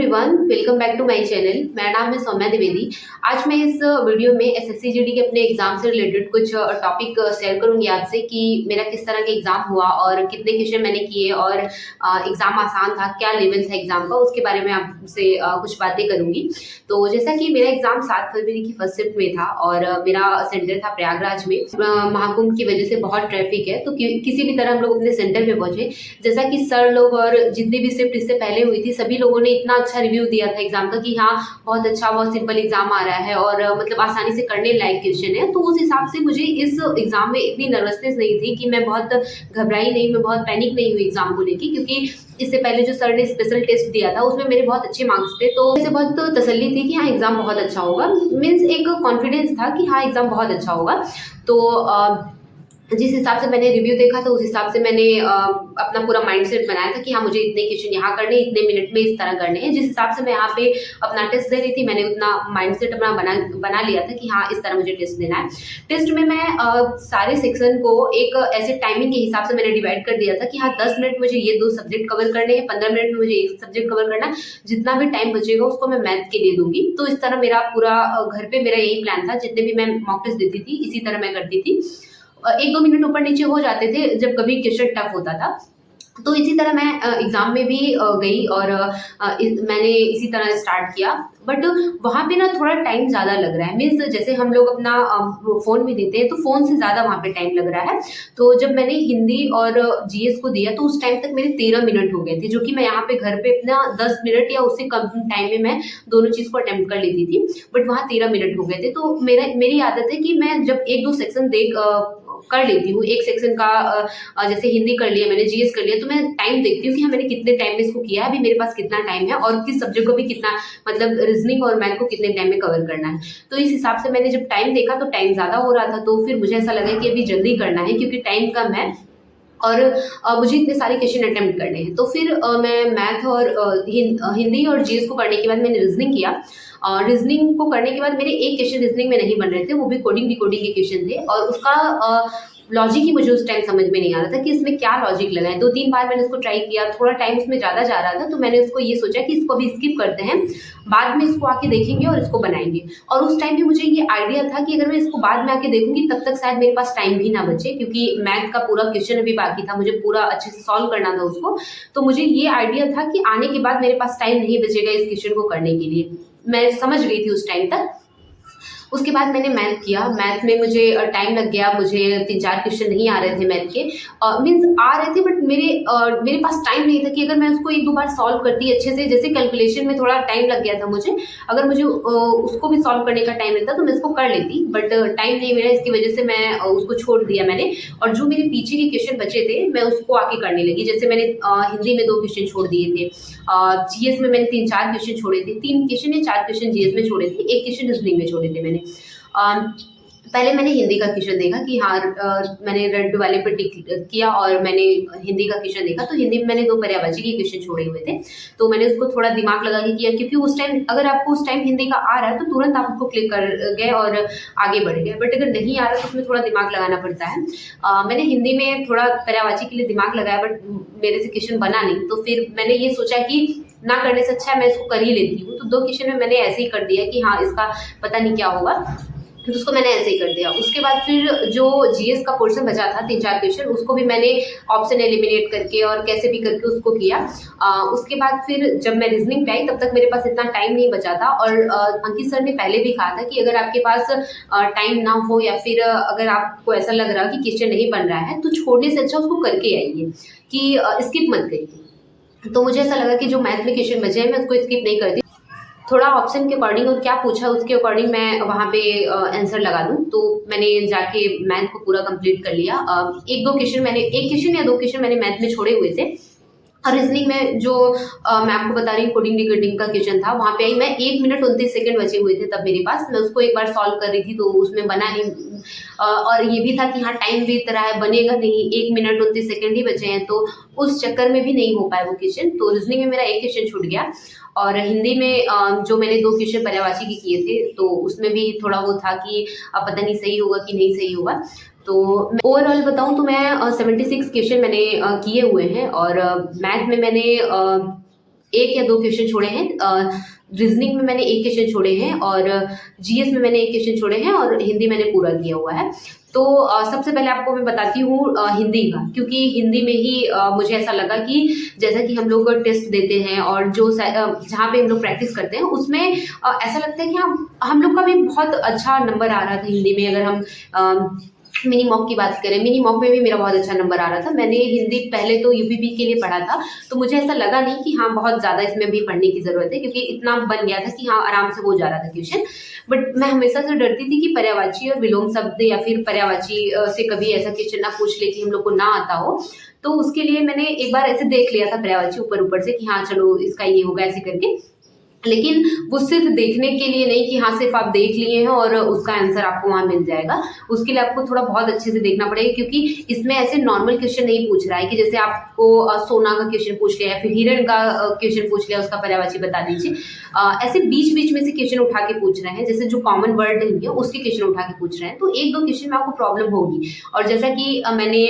Everyone, welcome back to my channel. मेरा नाम है सौम्या द्विवेदी। आज मैं इस वीडियो में एसएससी जीडी के अपने एग्जाम से रिलेटेड कुछ टॉपिक शेयर करूंगी आपसे कि मेरा किस तरह का एग्जाम हुआ और कितने क्वेश्चन मैंने किए और एग्जाम आसान था, क्या लेवल था एग्जाम का, उसके बारे में आपसे कुछ बातें करूंगी। तो जैसा कि मेरा एग्जाम 7 फरवरी की फर्स्ट शिफ्ट में था और मेरा सेंटर था प्रयागराज में। महाकुंभ की वजह से बहुत ट्रैफिक है, तो किसी भी तरह हम लोग अपने सेंटर पे पहुंचे। जैसा कि सर लोग और जितनी भी शिफ्ट इससे पहले हुई थी, सभी लोगों ने इतना अच्छा रिव्यू दिया था एग्जाम का कि हाँ बहुत अच्छा, बहुत सिंपल एग्जाम आ रहा है और मतलब आसानी से करने लायक क्वेश्चन है। तो उस हिसाब से मुझे इस एग्जाम में इतनी नर्वसनेस नहीं थी कि मैं बहुत घबराई नहीं, मैं बहुत पैनिक नहीं हुई एग्जाम को लेकर, क्योंकि इससे पहले जो सर ने स्पेशल टेस्ट दिया था उसमें मेरे बहुत अच्छे मार्क्स थे। तो मुझे बहुत तसल्ली थी कि हाँ एग्जाम बहुत अच्छा होगा, मीन्स एक कॉन्फिडेंस था कि हाँ एग्जाम बहुत अच्छा होगा। तो जिस हिसाब से मैंने रिव्यू देखा था उस हिसाब से मैंने अपना पूरा माइंडसेट बनाया था कि हाँ मुझे इतने क्वेश्चन यहाँ करने, इतने मिनट में इस तरह करने हैं। जिस हिसाब से मैं यहाँ पे अपना टेस्ट दे रही थी, मैंने उतना माइंडसेट अपना बना लिया था कि हाँ इस तरह मुझे टेस्ट देना है। टेस्ट में मैं सारे सेक्शन को एक ऐसे टाइमिंग के हिसाब से मैंने डिवाइड कर दिया था कि हाँ 10 मिनट मुझे ये 2 सब्जेक्ट कवर करने हैं, 15 मिनट में मुझे एक सब्जेक्ट कवर करना है, जितना भी टाइम बचेगा उसको मैं मैथ के लिए दूंगी। तो इस तरह मेरा पूरा घर पे मेरा यही प्लान था। जितने भी मैं मॉक टेस्ट देती थी इसी तरह मैं करती थी। 1-2 मिनट ऊपर नीचे हो जाते थे जब कभी क्वेश्चन टफ होता था। तो इसी तरह मैं एग्जाम में भी गई और मैंने इसी तरह स्टार्ट किया। बट वहाँ पे ना थोड़ा टाइम ज़्यादा लग रहा है, मीन्स जैसे हम लोग अपना फ़ोन में देते हैं तो फ़ोन से ज़्यादा वहाँ पे टाइम लग रहा है। तो जब मैंने हिंदी और जीएस को दिया तो उस टाइम तक मेरे 13 मिनट हो गए थे, जो कि मैं यहाँ पे घर पे अपना 10 मिनट या उससे कम टाइम में मैं दोनों चीज़ को अटेम्प्ट कर लेती थी। बट वहाँ 13 मिनट हो गए थे। तो मेरी आदत है कि मैं जब 1-2 सेक्शन कर लेती हूँ, एक सेक्शन का जैसे हिंदी कर लिया मैंने, जीएस कर लिया, तो मैं टाइम देखती हूँ कि हाँ मैंने कितने टाइम में इसको किया है, अभी मेरे पास कितना टाइम है और किस सब्जेक्ट को भी कितना, मतलब रीजनिंग और मैथ को कितने टाइम में कवर करना है। तो इस हिसाब से मैंने जब टाइम देखा तो टाइम ज़्यादा हो रहा था, तो फिर मुझे ऐसा लगा कि अभी जल्दी करना है क्योंकि टाइम कम है और मुझे इतने सारे क्वेश्चन अटेम्प्ट करने हैं। तो फिर मैं मैथ और हिंदी और जीएस को करने के बाद मैंने रीजनिंग किया। रीजनिंग को करने के बाद मेरे एक क्वेश्चन रीजनिंग में नहीं बन रहे थे, वो भी कोडिंग डिकोडिंग के क्वेश्चन थे और उसका लॉजिक ही मुझे उस टाइम समझ में नहीं आ रहा था कि इसमें क्या लॉजिक लगा है। 2-3 बार मैंने उसको ट्राई किया, थोड़ा टाइम उसमें ज़्यादा जा रहा था, तो मैंने उसको ये सोचा कि इसको अभी स्किप करते हैं, बाद में इसको आके देखेंगे और इसको बनाएंगे। और उस टाइम भी मुझे ये आइडिया था कि अगर मैं इसको बाद में आके देखूंगी तब तक शायद मेरे पास टाइम भी ना बचे, क्योंकि मैथ का पूरा क्वेश्चन अभी बाकी था, मुझे पूरा अच्छे से सॉल्व करना था उसको। तो मुझे ये आइडिया था कि आने के बाद मेरे पास टाइम नहीं बचेगा इस क्वेश्चन को करने के लिए, मैं समझ गई थी उस टाइम तक। उसके बाद मैंने मैथ किया। मैथ में मुझे टाइम लग गया, मुझे 3-4 क्वेश्चन नहीं आ रहे थे मैथ के, मीन्स आ रहे थे बट मेरे पास टाइम नहीं था कि अगर मैं उसको 1-2 बार सॉल्व करती अच्छे से, जैसे कैलकुलेशन में थोड़ा टाइम लग गया था मुझे, अगर मुझे उसको भी सॉल्व करने का टाइम मिलता तो मैं इसको कर लेती, बट टाइम नहीं मिला, इसकी वजह से मैं उसको छोड़ दिया मैंने। और जो मेरे पीछे के क्वेश्चन बचे थे मैं उसको आके करने लगी। जैसे मैंने हिंदी में 2 क्वेश्चन छोड़ दिए थे, जीएस में मैंने 3-4 क्वेश्चन छोड़े थे, 3 क्वेश्चन या 4 क्वेश्चन जीएस में छोड़े थे, 1 क्वेश्चन रीजनिंग में छोड़े थे मैंने। पहले मैंने हिंदी का क्वेश्चन देखा कि हाँ मैंने रेड वाले पे टिक किया और मैंने हिंदी का क्वेश्चन देखा, तो हिंदी में मैंने 2 पर्यायवाची के क्वेश्चन छोड़े हुए थे, तो मैंने उसको थोड़ा दिमाग लगा के किया, क्योंकि उस टाइम अगर आपको उस टाइम हिंदी का आ रहा है तो तुरंत आप उसको क्लिक कर गए और आगे बढ़ गए, बट अगर नहीं आ रहा तो उसमें थोड़ा दिमाग लगाना पड़ता है। मैंने हिंदी में थोड़ा पर्यायवाची के लिए दिमाग लगाया, बट मेरे से क्वेश्चन बना नहीं, तो फिर मैंने ये सोचा कि ना करने से अच्छा है मैं इसको कर ही लेती हूँ। तो 2 क्वेश्चन में मैंने ऐसे ही कर दिया कि हाँ इसका पता नहीं क्या होगा, तो उसको मैंने ऐसे ही कर दिया। उसके बाद फिर जो जीएस का पोर्शन बचा था 3-4 क्वेश्चन, उसको भी मैंने ऑप्शन एलिमिनेट करके और कैसे भी करके उसको किया। उसके बाद फिर जब मैं रीजनिंग पे आई तब तक मेरे पास इतना टाइम नहीं बचा था, और अंकित सर ने पहले भी कहा था कि अगर आपके पास टाइम ना हो या फिर अगर आपको ऐसा लग रहा कि क्वेश्चन नहीं बन रहा है तो छोड़ने से अच्छा उसको करके आइए, कि स्किप मत करिए। तो मुझे ऐसा लगा कि जो मैथ में क्वेश्चन बचे हैं मैं उसको स्किप नहीं करती, थोड़ा ऑप्शन के अकॉर्डिंग और क्या पूछा उसके अकॉर्डिंग मैं वहाँ पे आंसर लगा दूँ। तो मैंने जाके मैथ को पूरा कंप्लीट कर लिया। 1-2 क्वेश्चन मैंने, 1 क्वेश्चन या 2 क्वेश्चन मैंने मैथ में छोड़े हुए थे। और रीजनिंग में जो मैं आपको बता रही हूँ कोडिंग डिकोडिंग का क्वेश्चन था, वहाँ पे आई मैं 1 मिनट 29 सेकंड बचे हुए थे तब मेरे पास, मैं उसको एक बार सॉल्व कर रही थी तो उसमें बना नहीं। और ये भी था कि हाँ टाइम बीत रहा है, बनेगा नहीं, 1 मिनट 29 सेकंड ही बचे हैं, तो उस चक्कर में भी नहीं हो पाया वो क्वेश्चन। तो रीजनिंग में मेरा 1 क्वेश्चन छूट गया। और हिंदी में जो मैंने 2 क्वेश्चन पर्यायवाची के किए थे तो उसमें भी थोड़ा वो था कि अब पता नहीं सही होगा कि नहीं सही होगा। तो ओवरऑल बताऊं तो मैं 76 क्वेश्चन मैंने किए हुए हैं, और मैथ में मैंने 1 या 2 क्वेश्चन छोड़े हैं। रीजनिंग में मैंने 1 क्वेश्चन छोड़े हैं और जीएस में मैंने 1 क्वेश्चन छोड़े हैं और हिंदी मैंने पूरा किया हुआ है। तो सबसे पहले आपको मैं बताती हूँ हिंदी का, क्योंकि हिंदी में ही मुझे ऐसा लगा कि जैसा कि हम लोग टेस्ट देते हैं और जो जहाँ पे हम लोग प्रैक्टिस करते हैं उसमें ऐसा लगता है कि हम लोग का भी बहुत अच्छा नंबर आ रहा था हिंदी में। अगर हम मिनी मॉक की बात करें, मिनी मॉक में भी मेरा बहुत अच्छा नंबर आ रहा था। मैंने हिंदी पहले तो यूपीपी के लिए पढ़ा था, तो मुझे ऐसा लगा नहीं कि हाँ बहुत ज़्यादा इसमें भी पढ़ने की ज़रूरत है, क्योंकि इतना बन गया था कि हाँ आराम से हो जा रहा था क्वेश्चन। बट मैं हमेशा से डरती थी कि पर्यायवाची और विलोम शब्द या फिर पर्यायवाची से कभी ऐसा क्वेश्चन ना पूछ ले कि हम लोग को ना आता हो। तो उसके लिए मैंने एक बार ऐसे देख लिया था पर्यायवाची ऊपर ऊपर से कि हाँ चलो इसका ये होगा ऐसे करके। लेकिन वो सिर्फ देखने के लिए नहीं कि हाँ सिर्फ आप देख लिए हैं और उसका आंसर आपको वहाँ मिल जाएगा। उसके लिए आपको थोड़ा बहुत अच्छे से देखना पड़ेगा, क्योंकि इसमें ऐसे नॉर्मल क्वेश्चन नहीं पूछ रहा है कि जैसे आपको सोना का क्वेश्चन पूछ लिया या फिर हिरण का क्वेश्चन पूछ लिया, उसका पर्यायवाची बता दीजिए। ऐसे बीच बीच में से क्वेश्चन उठा के पूछ रहे हैं, जैसे जो कॉमन वर्ड है उसके क्वेश्चन उठा के पूछ रहे हैं, तो 1-2 क्वेश्चन में आपको प्रॉब्लम होगी। और जैसा कि मैंने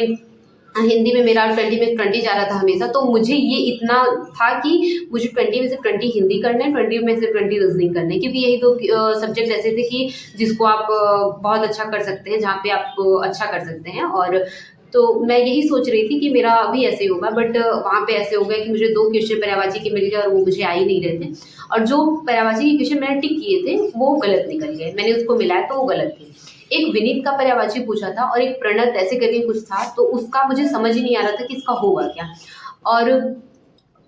हिंदी में मेरा 20 में 20 जा रहा था हमेशा, तो मुझे ये इतना था कि मुझे 20 में से 20 हिंदी करना है, 20 में से 20 रीजनिंग करना है, क्योंकि यही 2 सब्जेक्ट ऐसे थे कि जिसको आप बहुत अच्छा कर सकते हैं, जहाँ पे आप अच्छा कर सकते हैं। और तो मैं यही सोच रही थी कि मेरा भी ऐसे ही होगा, बट वहाँ पे ऐसे हो गया कि मुझे 2 क्वेश्चन पर्यायवाची के मिल गए और वो मुझे आ ही नहीं रहे थे। और जो पर्यायवाची के क्वेश्चन मैंने टिक किए थे वो गलत निकल गए, मैंने उसको मिलाया तो वो गलत थे। एक विनीत का पर्यायवाची पूछा था और एक प्रणत ऐसे करके कुछ था, तो उसका मुझे समझ ही नहीं आ रहा था कि इसका होगा क्या। और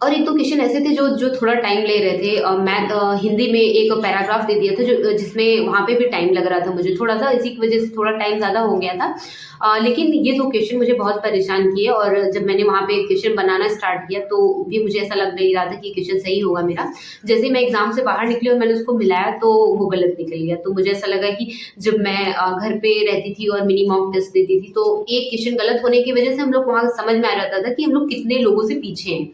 1-2 क्वेश्चन ऐसे थे जो जो थोड़ा टाइम ले रहे थे। मैं हिंदी में एक पैराग्राफ दे दिया था जो जिसमें वहाँ पे भी टाइम लग रहा था मुझे थोड़ा-सा, इसी की वजह से थोड़ा टाइम ज़्यादा हो गया था। लेकिन ये 2 क्वेश्चन मुझे बहुत परेशान किए और जब मैंने वहाँ पे क्वेश्चन बनाना स्टार्ट किया तो भी मुझे ऐसा लग नहीं रहा था कि क्वेश्चन सही होगा मेरा। जैसे ही मैं एग्ज़ाम से बाहर निकली और मैंने उसको मिलाया तो वो गलत निकल गया। तो मुझे ऐसा लगा कि जब मैं घर पे रहती थी और मिनी मॉक टेस्ट देती थी, तो एक क्वेश्चन गलत होने की वजह से हम लोग वहाँ समझ में आ जाता था कि हम लोग कितने लोगों से पीछे हैं।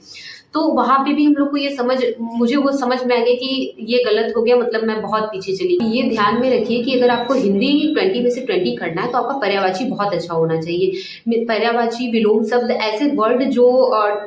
तो वहाँ पे भी हम लोग को ये मुझे वो समझ में आ गया कि ये गलत हो गया, मतलब मैं बहुत पीछे चली गई। ये ध्यान में रखिए कि अगर आपको हिंदी 20 में से 20 करना है तो आपका पर्यायवाची बहुत अच्छा होना चाहिए। पर्यायवाची, विलोम शब्द, ऐसे वर्ड जो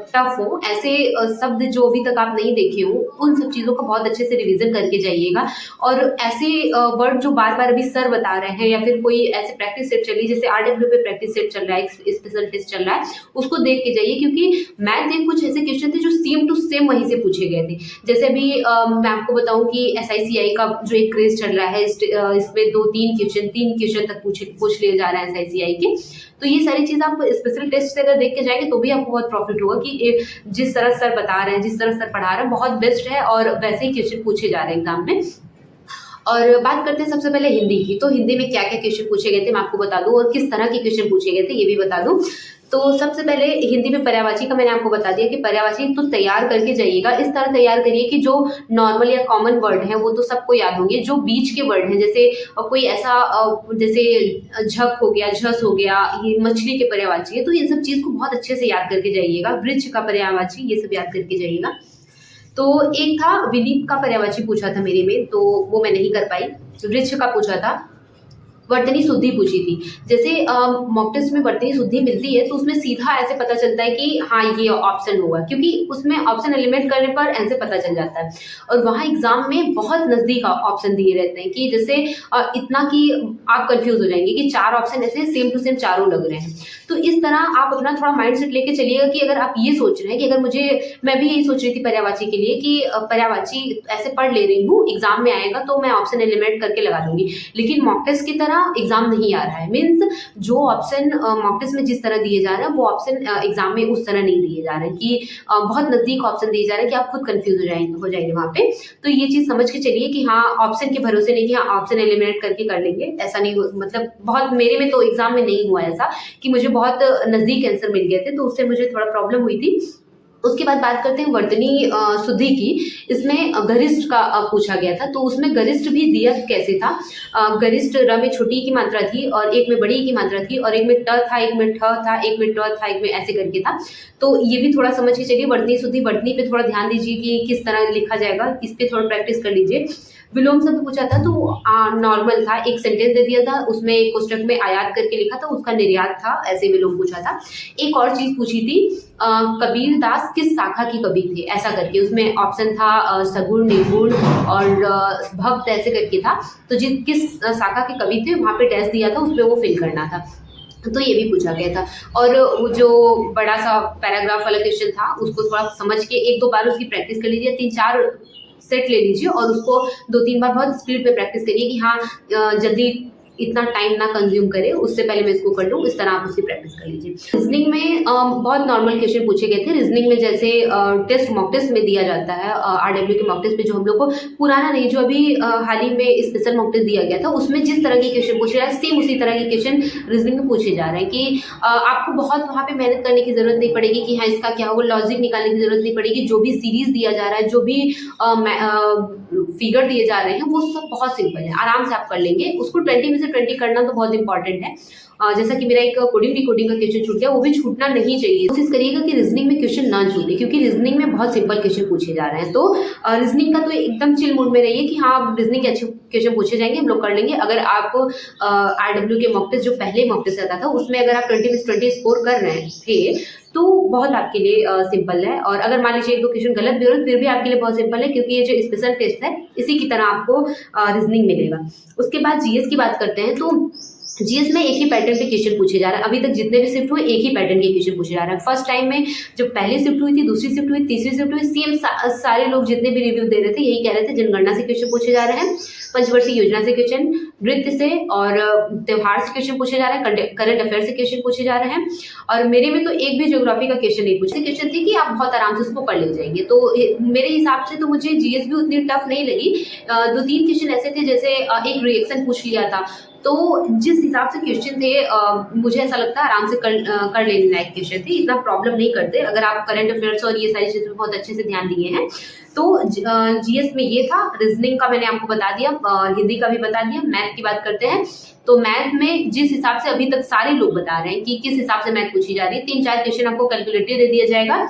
टफ हो, ऐसे शब्द जो अभी तक आप नहीं देखे हो, उन सब चीज़ों का बहुत अच्छे से रिविजन करके जाइएगा। और ऐसे वर्ड जो बार बार अभी सर बता रहे हैं या फिर कोई ऐसे प्रैक्टिस सेट चली, जैसे RW पे प्रैक्टिस सेट चल रहा है, स्पेशल टेस्ट चल रहा है, उसको देख के जाइए, क्योंकि मैथ में कुछ ऐसे क्वेश्चन थे जो सेम टू सेम वहीं से पूछे गए थे। जैसे अभी मैं आपको बताऊं कि SICI का जो एक क्रेज चल रहा है, इसमें 3 क्वेश्चन तक पूछ लिए जा रहे हैं SICI के। तो ये सारी चीज़ आप स्पेशल टेस्ट से अगर देख के जाएंगे तो भी आपको बहुत प्रॉफिट होगा कि जिस तरह सर बता रहे हैं, जिस तरह सर पढ़ा रहे हैं, बहुत बेस्ट है और वैसे ही क्वेश्चन पूछे जा रहे हैं एग्जाम में। और बात करते हैं सबसे पहले हिंदी की। तो हिंदी में क्या क्या क्वेश्चन पूछे गए थे मैं आपको बता दूं, और किस तरह के क्वेश्चन पूछे गए थे ये भी बता दूं। तो सबसे पहले हिंदी में पर्यायवाची का मैंने आपको बता दिया कि पर्यायवाची तो तैयार करके जाइएगा। इस तरह तैयार करिए कि जो नॉर्मल या कॉमन वर्ड है वो तो सबको याद होंगे, जो बीच के वर्ड हैं जैसे कोई ऐसा जैसे झक हो गया, झस हो गया, ये मछली के पर्यायवाची है, तो इन सब चीज़ को बहुत अच्छे से याद करके जाइएगा। वृक्ष का पर्यायवाची, ये सब याद करके जाइएगा। तो एक था विनीत का पर्यायवाची पूछा था मेरे में, तो वो मैं नहीं कर पाई। वृक्ष का पूछा था, वर्तनी शुद्धि पूछी थी। जैसे मॉक टेस्ट में वर्तनी शुद्धि मिलती है तो उसमें सीधा ऐसे पता चलता है कि हाँ ये ऑप्शन होगा, क्योंकि उसमें ऑप्शन एलिमिनेट करने पर ऐसे पता चल जाता है। और वहाँ एग्जाम में बहुत नजदीक ऑप्शन दिए रहते हैं कि जैसे इतना कि आप कंफ्यूज हो जाएंगे कि 4 ऑप्शन ऐसे सेम टू सेम चारों लग रहे हैं। तो इस तरह आप अपना थोड़ा माइंड सेट लेके चलिएगा कि अगर आप ये सोच रहे हैं कि अगर मैं भी यही सोच रही थी पर्यायवाची के लिए कि पर्यायवाची ऐसे पढ़ ले रही हूँ, एग्जाम में आएगा तो मैं ऑप्शन एलिमिनेट करके लगा दूंगी, लेकिन मॉक टेस्ट की तरह एग्जाम नहीं आ रहा है। मीन्स जो ऑप्शन मॉक टेस्ट में जिस तरह दिए जा रहे हैं वो ऑप्शन एग्जाम में उस तरह नहीं दिए जा रहे हैं कि बहुत नजदीक ऑप्शन दिए जा रहे हैं कि आप खुद कंफ्यूज हो जाएंगे वहाँ पे। तो ये चीज समझ के चलिए कि हाँ ऑप्शन के भरोसे नहीं कि हाँ ऑप्शन एलिमिनेट करके कर लेंगे, ऐसा नहीं मतलब बहुत मेरे में तो एग्जाम में नहीं हुआ ऐसा कि मुझे बहुत नजदीक आंसर मिल गए थे, तो उससे मुझे थोड़ा प्रॉब्लम हुई थी। उसके बाद बात करते हैं वर्तनी शुद्धि की। इसमें गरिष्ठ का पूछा गया था, तो उसमें गरिष्ठ भी दिया कैसे था। गरिष्ठ र में छोटी की मात्रा थी और एक में बड़ी की मात्रा थी और एक में ट था, एक में ठ था, एक में ट था, एक में ऐसे करके था। तो ये भी थोड़ा समझ के चलिए। वर्तनी शुद्धि, वर्तनी पे थोड़ा ध्यान दीजिए कि किस तरह लिखा जाएगा, इस पे थोड़ा प्रैक्टिस कर लीजिए। विलोम शब्द पूछा था तो नॉर्मल था, एक सेंटेंस दे दिया था, उसमें कोष्ठक में आयात करके लिखा था, उसका निर्यात था, ऐसे विलोम पूछा था। एक और चीज पूछी थी, कबीर दास किस शाखा के कवि थे, ऐसा करके उसमें ऑप्शन था सगुण, निर्गुण और भक्त, ऐसे करके था। तो जिस किस शाखा के कवि थे वहां पे डैश दिया था, उसमें वो फिल करना था। तो ये भी पूछा गया था। और वो जो बड़ा सा पैराग्राफ वाला क्वेश्चन था उसको थोड़ा समझ के एक दो बार उसकी प्रैक्टिस कर लीजिए, 3-4 सेट ले लीजिए और उसको 2-3 बार बहुत स्पीड पे प्रैक्टिस करिए कि हाँ जल्दी इतना टाइम ना कंज्यूम करे, उससे पहले मैं इसको कर लूँ, इस तरह आप उसकी प्रैक्टिस कर लीजिए। रीजनिंग में बहुत नॉर्मल क्वेश्चन पूछे गए थे। रीजनिंग में जैसे टेस्ट मॉक टेस्ट में दिया जाता है, आरडब्ल्यू के मॉक टेस्ट में जो हम लोग को पुराना नहीं, जो अभी हाल ही में स्पेशल मॉक टेस्ट दिया गया था, उसमें जिस तरह के क्वेश्चन पूछे जाए सेम उसी तरह के क्वेश्चन रीजनिंग में पूछे जा रहे हैं कि आपको बहुत वहाँ पे मेहनत करने की जरूरत नहीं पड़ेगी कि हाँ इसका क्या होगा, लॉजिक निकालने की जरूरत नहीं पड़ेगी। जो भी सीरीज दिया जा रहा है, जो भी फिगर दिए जा रहे हैं, वो सब बहुत सिंपल है, आराम से आप कर लेंगे। उसको 20 में से 20 करना तो बहुत इंपॉर्टेंट है। जैसा कि मेरा एक कोडिंग डिकोडिंग का क्वेश्चन छूट गया, वो भी छूटना नहीं चाहिए। कोशिश करिएगा कि रीजनिंग में क्वेश्चन ना छूटे, क्योंकि रीजनिंग में बहुत सिंपल क्वेश्चन पूछे जा रहे हैं। तो रीजनिंग का तो एकदम चिल मूड में रहिए कि हाँ रीजनिंग के अच्छे क्वेश्चन पूछे जाएंगे, हम लोग कर लेंगे। अगर आप आरडब्ल्यू के मॉक टेस्ट जो पहले मॉक टेस्ट आता था उसमें अगर आप 20 में से 20 स्कोर कर रहे थे तो बहुत आपके लिए सिंपल है। और अगर मान लीजिए एक दो क्वेश्चन गलत भी हो रहे फिर भी आपके लिए बहुत सिंपल है, क्योंकि ये जो स्पेशल टेस्ट है इसी की तरह आपको रीजनिंग मिलेगा। उसके बाद जीएस की बात करते हैं तो जीएस में एक ही पैटर्न पे क्वेश्चन पूछे जा रहे हैं। अभी तक जितने भी शिफ्ट हुए एक ही पैटर्न के क्वेश्चन पूछे जा रहे हैं। फर्स्ट टाइम में जब पहली शिफ्ट हुई थी, दूसरी शिफ्ट हुई, तीसरी शिफ्ट हुई, सेम सारे लोग जितने भी रिव्यू दे रहे थे यही कह रहे थे, जनगणना से क्वेश्चन पूछे जा रहे हैं, पंचवर्षीय योजना से क्वेश्चन, नृत्य से और त्योहार से क्वेश्चन पूछे जा रहे हैं, करंट अफेयर से क्वेश्चन पूछे जा रहे हैं। और मेरे में तो एक भी ज्योग्राफी का क्वेश्चन नहीं पूछे, क्वेश्चन थी कि आप बहुत आराम से उसको पढ़ ले जाएंगे। तो मेरे हिसाब से तो मुझे जीएस भी उतनी टफ नहीं लगी। 2-3 क्वेश्चन ऐसे थे, जैसे एक रिएक्शन पूछ लिया था, तो जिस हिसाब से क्वेश्चन थे मुझे ऐसा लगता है आराम से कर लेने लायक क्वेश्चन थे, इतना प्रॉब्लम नहीं करते अगर आप करंट अफेयर्स और ये सारी चीज़ें बहुत अच्छे से ध्यान दिए हैं। तो जीएस में ये था। रीजनिंग का मैंने आपको बता दिया, हिंदी का भी बता दिया। मैथ की बात करते हैं तो मैथ में जिस हिसाब से अभी तक सारे लोग बता रहे हैं कि किस हिसाब से मैथ पूछी जा रही है, 3-4 क्वेश्चन आपको कैलकुलेटर दे दिया जाएगा।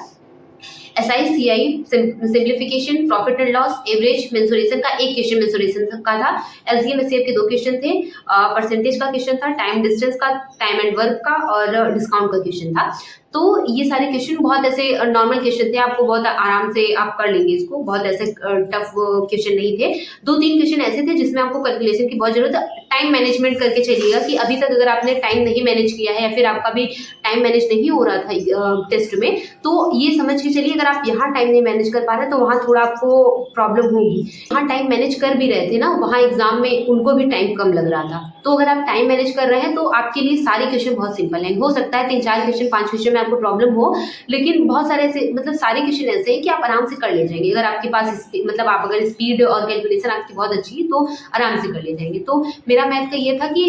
SI CI simplification, profit and loss, average, mensuration का एक क्वेश्चन मेंसुरेशन का था। LCM SCF के 2 क्वेश्चन थे, परसेंटेज का क्वेश्चन था, टाइम डिस्टेंस का, टाइम एंड वर्क का और डिस्काउंट का क्वेश्चन था। तो ये सारे क्वेश्चन बहुत ऐसे नॉर्मल क्वेश्चन थे, आपको बहुत आराम से आप कर लेंगे इसको, बहुत ऐसे टफ क्वेश्चन नहीं थे। 2-3 क्वेश्चन ऐसे थे जिसमें आपको कैलकुलेशन की बहुत जरूरत है। टाइम मैनेजमेंट करके चलिएगा कि अभी तक अगर आपने टाइम नहीं मैनेज किया है या फिर आपका भी टाइम मैनेज नहीं हो रहा था टेस्ट में, तो ये समझ के चलिए अगर आप यहाँ टाइम नहीं मैनेज कर पा रहे तो वहाँ थोड़ा आपको प्रॉब्लम होगी। यहाँ टाइम मैनेज कर भी रहे थे ना, वहाँ एग्जाम में उनको भी टाइम कम लग रहा था। तो अगर आप टाइम मैनेज कर रहे हैं तो आपके लिए सारे क्वेश्चन बहुत सिंपल हैं। हो सकता है 3-4 क्वेश्चन 5 क्वेश्चन में आपको प्रॉब्लम हो, लेकिन बहुत सारे ऐसे मतलब सारे क्वेश्चन ऐसे हैं कि आप आराम से कर ले जाएंगे। अगर आपके पास मतलब आप अगर स्पीड और कैलकुलेशन आपकी बहुत अच्छी है तो आराम से कर ले जाएंगे। तो मेरा मैथ का ये था कि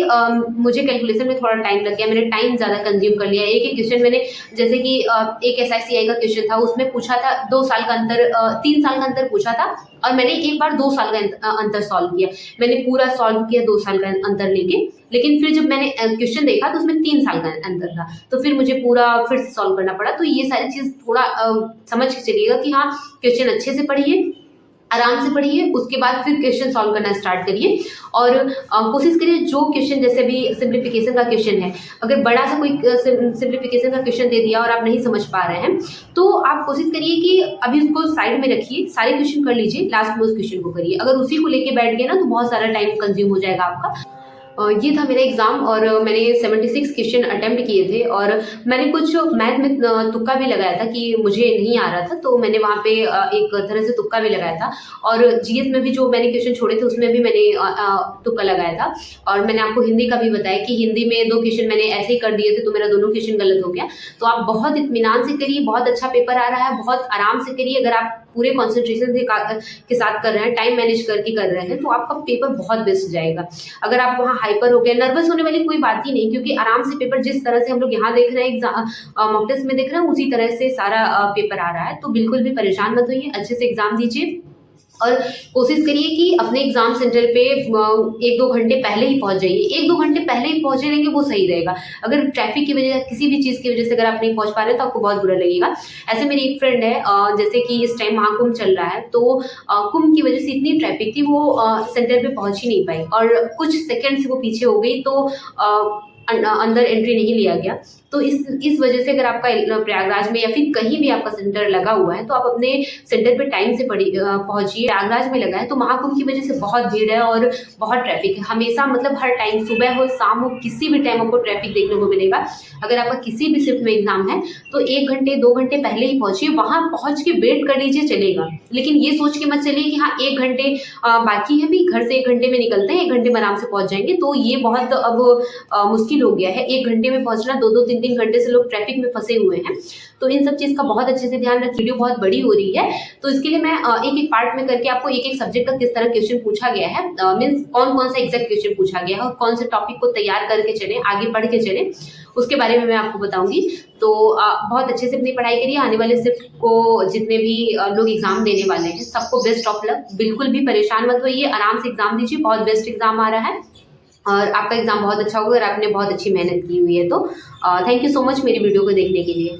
मुझे कैलकुलेशन में थोड़ा टाइम लग गया, मैंने टाइम ज़्यादा कंज्यूम कर लिया। एक एक क्वेश्चन मैंने, जैसे कि एक SI CI का क्वेश्चन था, उसमें पूछा था 2 साल का अंतर, 3 साल का अंतर पूछा था और मैंने एक बार 2 साल का अंतर सॉल्व किया। मैंने पूरा सॉल्व किया 2 साल का अंतर लेके, लेकिन फिर जब मैंने क्वेश्चन देखा तो उसमें 3 साल का अंतर था, तो फिर मुझे पूरा फिर से सॉल्व करना पड़ा। तो ये सारी चीज़ थोड़ा समझ के चलिएगा कि हाँ क्वेश्चन अच्छे से पढ़िए, आराम से पढ़िए, उसके बाद फिर क्वेश्चन सॉल्व करना स्टार्ट करिए। और कोशिश करिए जो क्वेश्चन, जैसे भी सिंप्लीफिकेशन का क्वेश्चन है, अगर बड़ा सा कोई सिंप्लीफिकेशन का क्वेश्चन दे दिया और आप नहीं समझ पा रहे हैं तो आप कोशिश करिए कि अभी उसको साइड में रखिए, सारे क्वेश्चन कर लीजिए, लास्ट में उस क्वेश्चन को करिए। अगर उसी को लेके बैठ गए ना तो बहुत सारा टाइम कंज्यूम हो जाएगा आपका। ये था मेरा एग्ज़ाम और मैंने 76 क्वेश्चन अटेम्प्ट किए थे और मैंने कुछ मैथ में तुक्का भी लगाया था कि मुझे नहीं आ रहा था, तो मैंने वहाँ पे एक तरह से तुक्का भी लगाया था। और जीएस में भी जो मैंने क्वेश्चन छोड़े थे उसमें भी मैंने तुक्का लगाया था। और मैंने आपको हिंदी का भी बताया कि हिंदी में 2 क्वेश्चन मैंने ऐसे ही कर दिए थे तो मेरा दोनों क्वेश्चन गलत हो गया। तो आप बहुत इत्मीनान से करिए, बहुत अच्छा पेपर आ रहा है, बहुत आराम से करिए। अगर आप पूरे कॉन्सेंट्रेशन के साथ कर रहे हैं, टाइम मैनेज करके कर रहे हैं, तो आपका पेपर बहुत बेस्ट जाएगा। अगर आप वहाँ हाइपर हो गए, नर्वस होने वाली कोई बात ही नहीं, क्योंकि आराम से पेपर जिस तरह से हम लोग यहाँ देख रहे हैं एग्जाम मॉक टेस्ट में देख रहे हैं उसी तरह से सारा पेपर आ रहा है। तो बिल्कुल भी परेशान मत होइए, अच्छे से एग्जाम दीजिए और कोशिश करिए कि अपने एग्ज़ाम सेंटर पे 1-2 घंटे पहले ही पहुँच जाइए। 1-2 घंटे पहले ही पहुँचे रहेंगे वो सही रहेगा। अगर ट्रैफ़िक की वज़ह या किसी भी चीज़ की वज़ह से अगर आप नहीं पहुँच पा रहे हैं तो आपको बहुत बुरा लगेगा। ऐसे मेरी एक फ्रेंड है, जैसे कि इस टाइम महाकुंभ चल रहा है, तो कुंभ की वज़ह से इतनी ट्रैफ़िक थी, वो सेंटर पे पहुँच ही नहीं पाई और कुछ सेकंड से वो पीछे हो गई, तो अंदर एंट्री नहीं लिया गया। तो इस वजह से अगर आपका प्रयागराज में या फिर कहीं भी आपका सेंटर लगा हुआ है, तो आप अपने सेंटर पे टाइम से पहुँचिए। प्रयागराज में लगा है तो महाकुंभ की वजह से बहुत भीड़ है और बहुत ट्रैफ़िक है। हमेशा मतलब हर टाइम, सुबह हो, शाम हो, किसी भी टाइम आपको ट्रैफ़िक देखने को मिलेगा। अगर आपका किसी भी शिफ्ट में एग्ज़ाम है, तो 1 घंटे, 2 घंटे पहले ही पहुँचिए। वहाँ पहुँच के वेट कर लीजिए, चलेगा। लेकिन ये सोच के मत चलिए कि हाँ, 1 घंटे बाकी है, भी घर से 1 घंटे में निकलते हैं, 1 घंटे में आराम से पहुँच जाएँगे। तो ये बहुत अब मुश्किल हो गया है। 1 घंटे में पहुँचना, 2-2 3-3 घंटे से लोग ट्रैफ़िक में फँसे हुए हैं। तो इन सब चीज़ का बहुत अच्छे से ध्यान रखिए। वीडियो बहुत बड़ी हो रही है, तो इसके लिए मैं एक-एक पार्ट में करके आपको एक-एक सब्जेक्ट का किस तरह क्वेश्चन पूछा गया है, मीन्स कौन-कौन सा एग्ज़ैक्ट क्वेश्चन पूछा गया है और कौन से टॉपिक को तैयार करके चलें, आगे बढ़ के चलें, उसके बारे में मैं आपको बताऊँगी। तो बहुत अच्छे से अपनी पढ़ाई करिए। आने वाले शिफ्ट को जितने भी लोग एग्ज़ाम देने वाले हैं, सबको बेस्ट ऑफ लक। बिल्कुल भी परेशान मत होइए, आराम से एग्ज़ाम दीजिए। बहुत बेस्ट एग्ज़ाम आ रहा है और आपका एग्ज़ाम बहुत अच्छा होगा अगर आपने बहुत अच्छी मेहनत की हुई है तो। थैंक यू सो मच मेरी वीडियो को देखने के लिए।